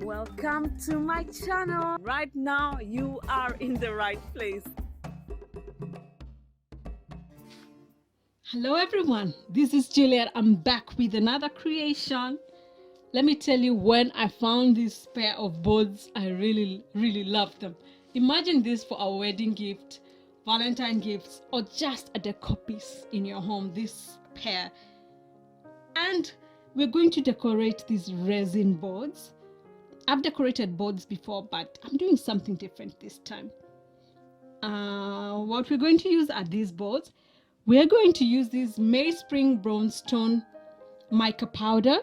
Welcome to my channel. Right now you are in the right place. Hello everyone, this is Juliet. I'm back with another creation. Let me tell you, when I found this pair of boards, I really loved them. Imagine this for a wedding gift, Valentine gifts, or just a decor piece in your home, this pair. And we're going to decorate these resin boards. I've decorated boards before, but I'm doing something different this time. What we're going to use are these boards. We're going to use this MEYSPRING brownstone mica powder.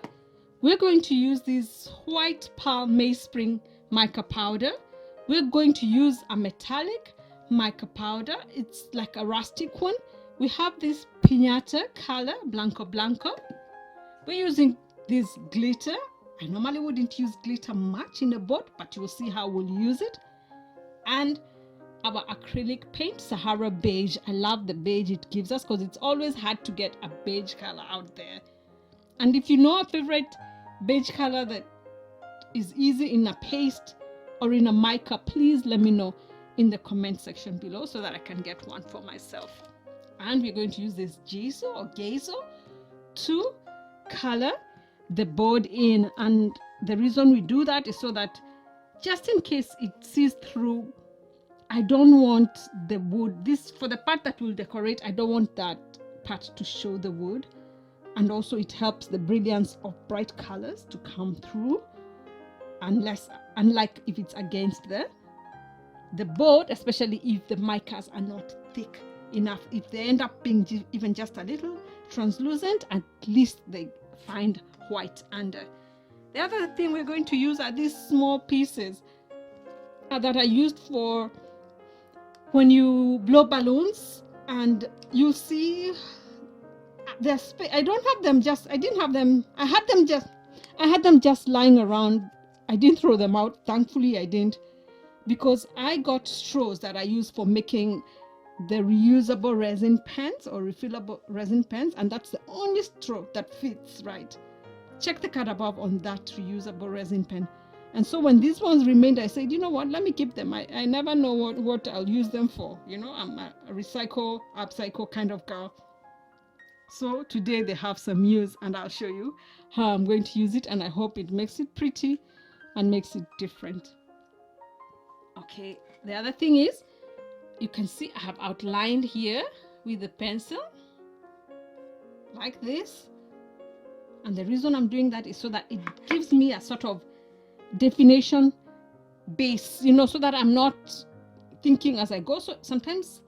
We're going to use this white pearl MEYSPRING mica powder. We're going to use a metallic mica powder. It's like a rustic one. We have this piñata color, Blanco Blanco. We're using this glitter. I normally wouldn't use glitter much in a board, but you'll see how we'll use it. And our acrylic paint, Sahara beige. I love the beige it gives us because it's always hard to get a beige color out there. And if you know a favorite beige color that is easy in a paste or in a mica, please let me know in the comment section below so that I can get one for myself. And we're going to use this Gesso to color the board in. And the reason we do that is so that just in case it sees through, I don't want the wood, this for the part that we'll decorate, I don't want that part to show the wood. And also it helps the brilliance of bright colors to come through, unlike if it's against the board, especially if the micas are not thick enough. If they end up being even just a little translucent, at least they find white under. The other thing we're going to use are these small pieces that are used for when you blow balloons, and you'll see I don't have them just, I didn't have them, I had them just lying around. I didn't throw them out. Thankfully I didn't, because I got straws that I use for making the reusable resin pens or refillable resin pens, and that's the only straw that fits right. Check the card above on that reusable resin pen. And so when these ones remained, I said, you know what, let me keep them. I never know what I'll use them for. You know, I'm a recycle, upcycle kind of girl. So today they have some use, and I'll show you how I'm going to use it, and I hope it makes it pretty and makes it different. Okay, the other thing is, you can see I have outlined here with the pencil like this. And the reason I'm doing that is so that it gives me a sort of definition base, you know, so that I'm not thinking as I go. So sometimes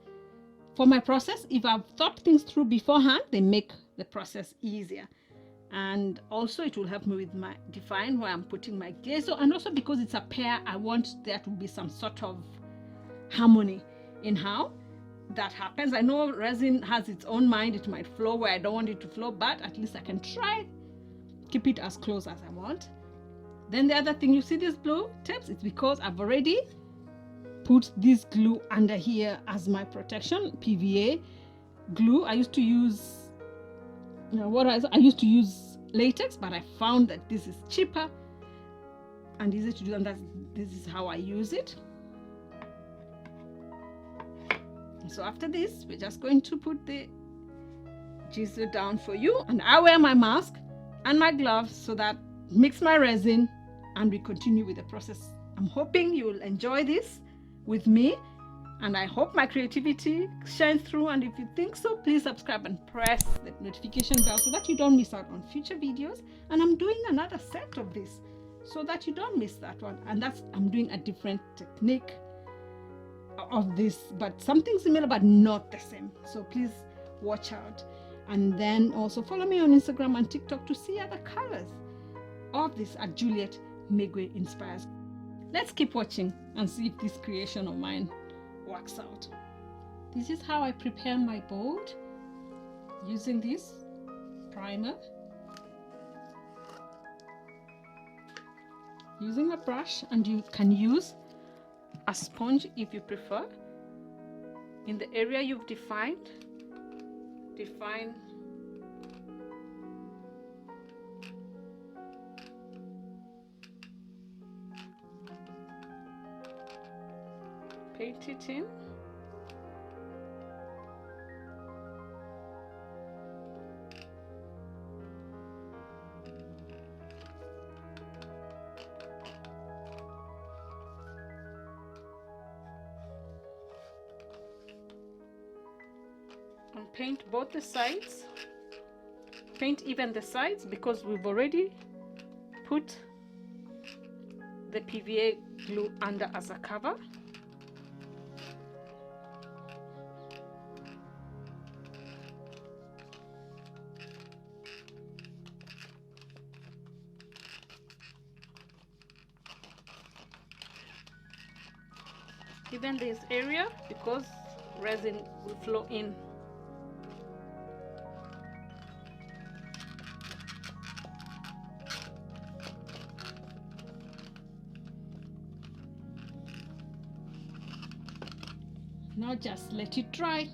for my process, if I've thought things through beforehand, they make the process easier. And also it will help me with my define where I'm putting my gesso. And also because it's a pair, I want there to be some sort of harmony in how that happens. I know resin has its own mind. It might flow where I don't want it to flow, but at least I can try keep it as close as I want. Then the other thing, you see these blue tips, it's because I've already put this glue under here as my protection, PVA glue. I used to use, I used to use latex, but I found that this is cheaper and easy to do, and this is how I use it. So after this, we're just going to put the gesso down for you, and I wear my mask and my gloves so that mix my resin, and we continue with the process. I'm hoping you will enjoy this with me, and I hope my creativity shines through. And if you think so, please subscribe and press the notification bell so that you don't miss out on future videos. And I'm doing another set of this so that you don't miss that one. And I'm doing a different technique of this, but something similar but not the same. So please watch out. And then also follow me on Instagram and TikTok to see other colors of this at Juliet Megwe Inspires. Let's keep watching and see if this creation of mine works out. This is how I prepare my board, using this primer, using a brush, and you can use a sponge if you prefer. In the area you've defined, define paint it in. And paint both the sides. Paint even the sides because we've already put the PVA glue under as a cover. Even this area, because resin will flow in. Now just let it dry.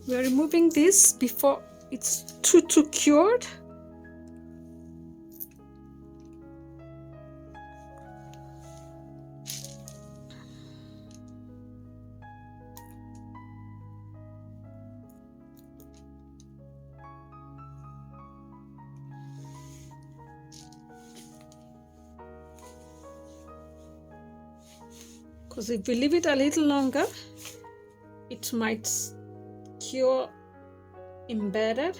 We're removing this before it's too cured. Because if we leave it a little longer, it might cure embedded.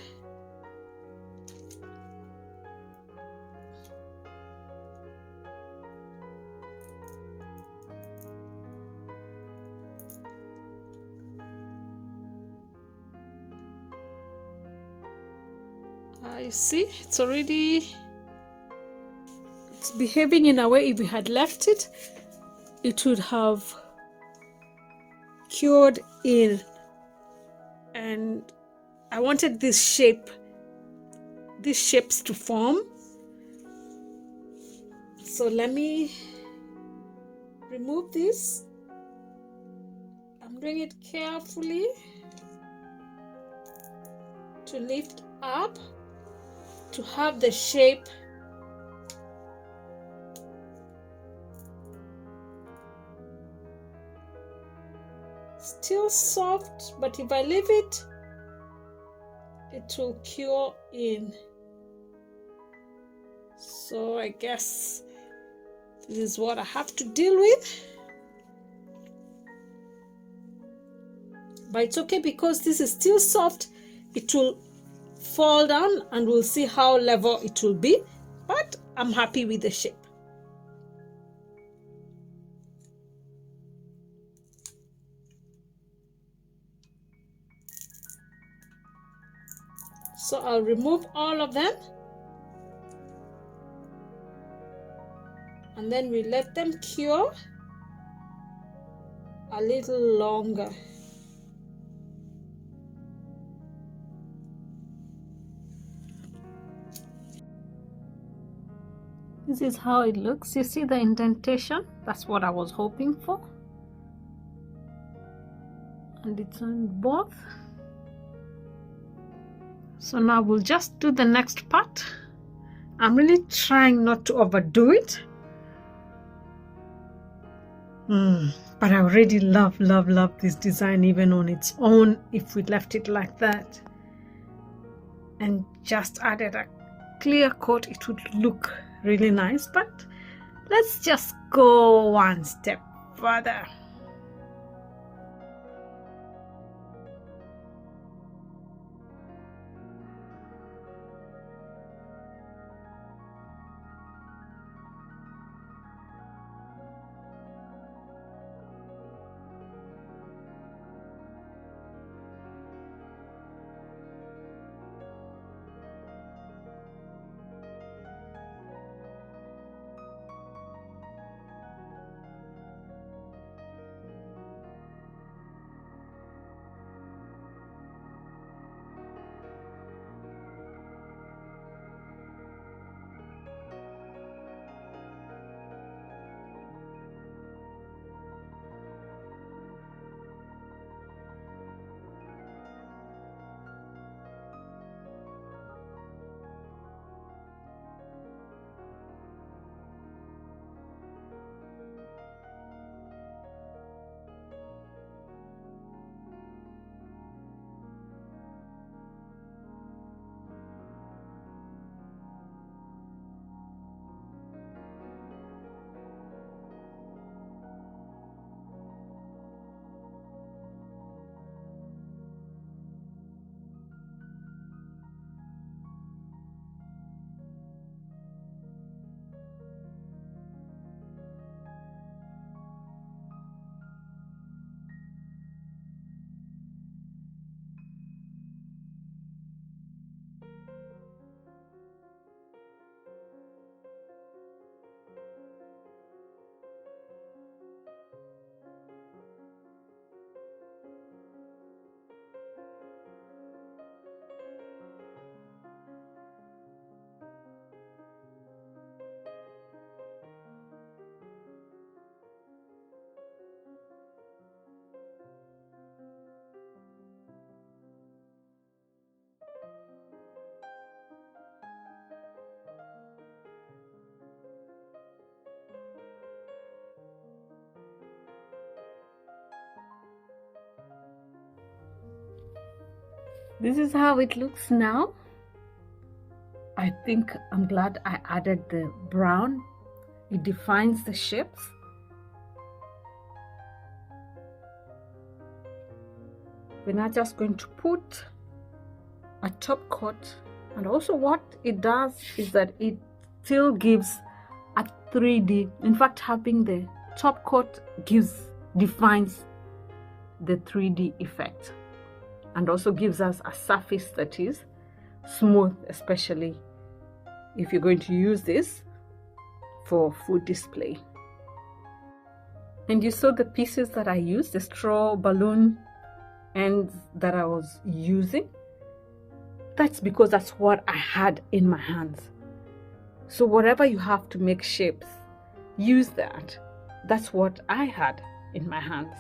You see, it's behaving in a way. If we had left it, it would have cured in, and I wanted these shapes to form. So let me remove this. I'm doing it carefully to lift up to have the shape still soft, but if I leave it, it will cure in. So I guess this is what I have to deal with. But it's okay because this is still soft. It will fall down and we'll see how level it will be. But I'm happy with the shape. So I'll remove all of them. And then we let them cure a little longer. This is how it looks. You see the indentation? That's what I was hoping for. And it's on both. So now we'll just do the next part. I'm really trying not to overdo it. But I already love this design even on its own. If we left it like that and just added a clear coat, it would look really nice. But let's just go one step further. This is how it looks now. I think I'm glad I added the brown. It defines the shapes. We're now just going to put a top coat, and also what it does is that it still gives a 3D. In fact, having the top coat defines the 3D effect, and also gives us a surface that is smooth, especially if you're going to use this for food display. And you saw the pieces that I used, the straw balloon ends that I was using. That's because that's what I had in my hands. So whatever you have to make shapes, use that. That's what I had in my hands.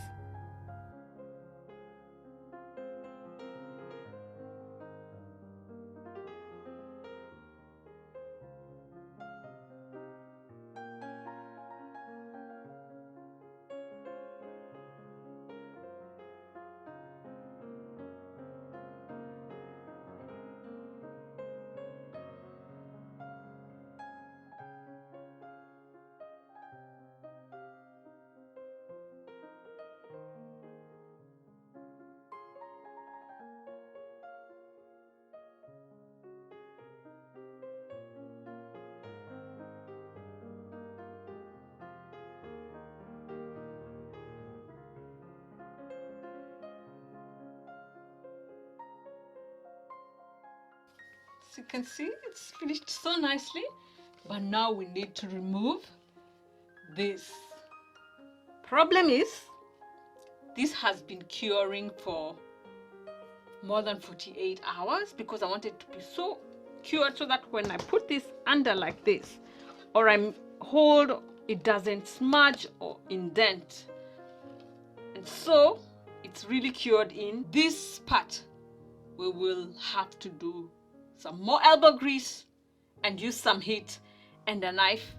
As you can see, it's finished so nicely, but now we need to remove this. Problem is, this has been curing for more than 48 hours because I want it to be so cured so that when I put this under like this, or I hold, it doesn't smudge or indent. And so it's really cured in this part. We will have to do some more elbow grease and use some heat and a knife.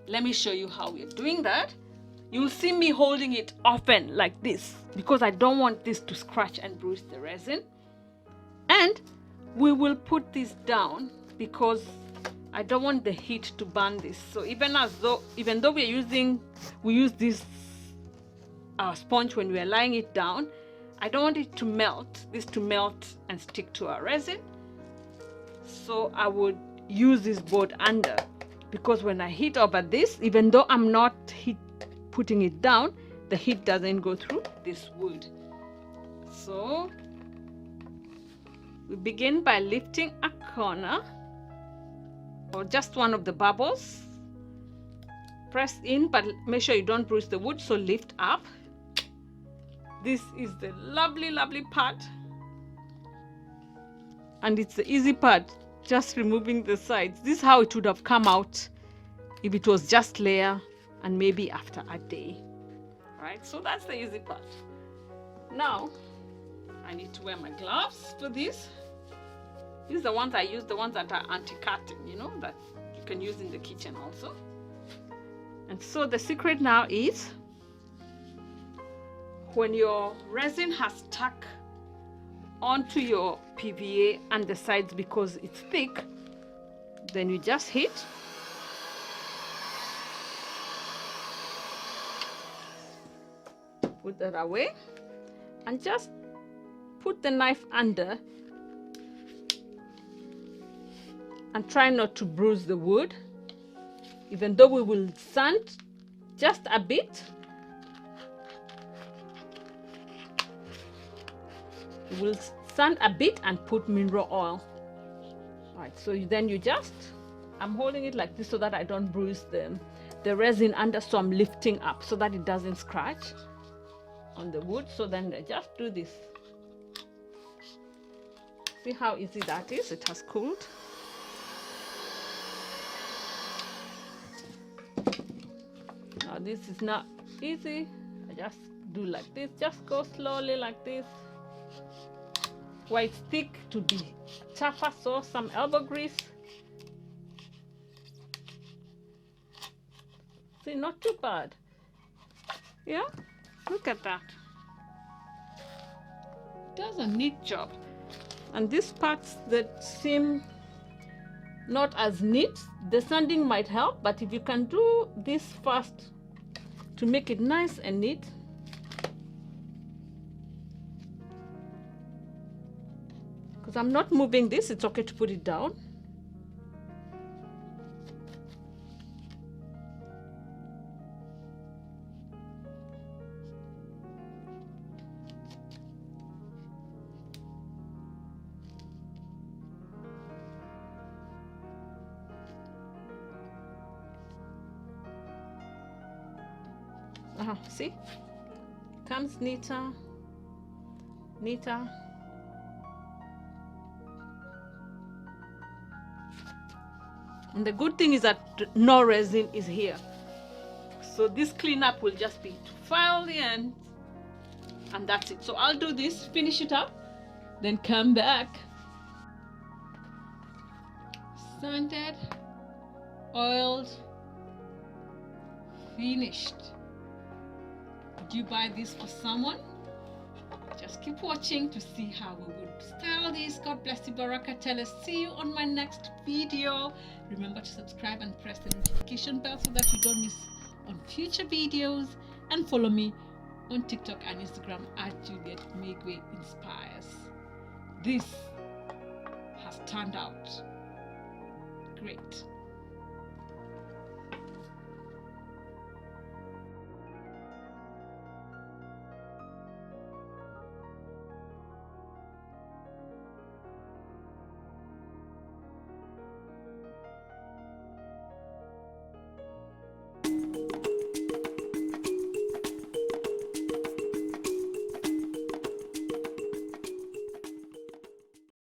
Let me show you how we're doing that. You'll see me holding it often like this because I don't want this to scratch and bruise the resin. And we will put this down because I don't want the heat to burn this. So even though we use this sponge when we are lying it down, I don't want it to melt, this to melt and stick to our resin. So I would use this board under, because when I heat over this, even though I'm not putting it down, the heat doesn't go through this wood. So we begin by lifting a corner or just one of the bubbles. Press in, but make sure you don't bruise the wood, so lift up. This is the lovely, lovely part. And it's the easy part, just removing the sides. This is how it would have come out if it was just layer and maybe after a day. Right, so that's the easy part. Now, I need to wear my gloves for this. These are the ones I use, the ones that are anti-cutting, you know, that you can use in the kitchen also. And so the secret now is, when your resin has stuck onto your PVA and the sides because it's thick, then you just hit. Put that away and just put the knife under and try not to bruise the wood, even though we will sand just a bit. We will sand a bit and put mineral oil. Right, so then you just, I'm holding it like this so that I don't bruise the resin under, so I'm lifting up so that it doesn't scratch on the wood. So then I just do this. See how easy that is? It has cooled. Now this is not easy. I just do like this. Just go slowly like this. Where it's thick to be tougher, so some elbow grease. See, not too bad. Yeah, look at that. Does a neat job. And these parts that seem not as neat, the sanding might help, but if you can do this first to make it nice and neat. Because I'm not moving this, it's okay to put it down. See, comes neater. And the good thing is that no resin is here, so this cleanup will just be to file the end, and that's it. So I'll do this, finish it up, then come back. Sanded, oiled, finished. Did you buy this for someone? Just keep watching to see how we would style this. God bless you, Barakatele. See you on my next video. Remember to subscribe and press the notification bell so that you don't miss on future videos, and follow me on TikTok and Instagram at Juliet Megwe Inspires. This has turned out great.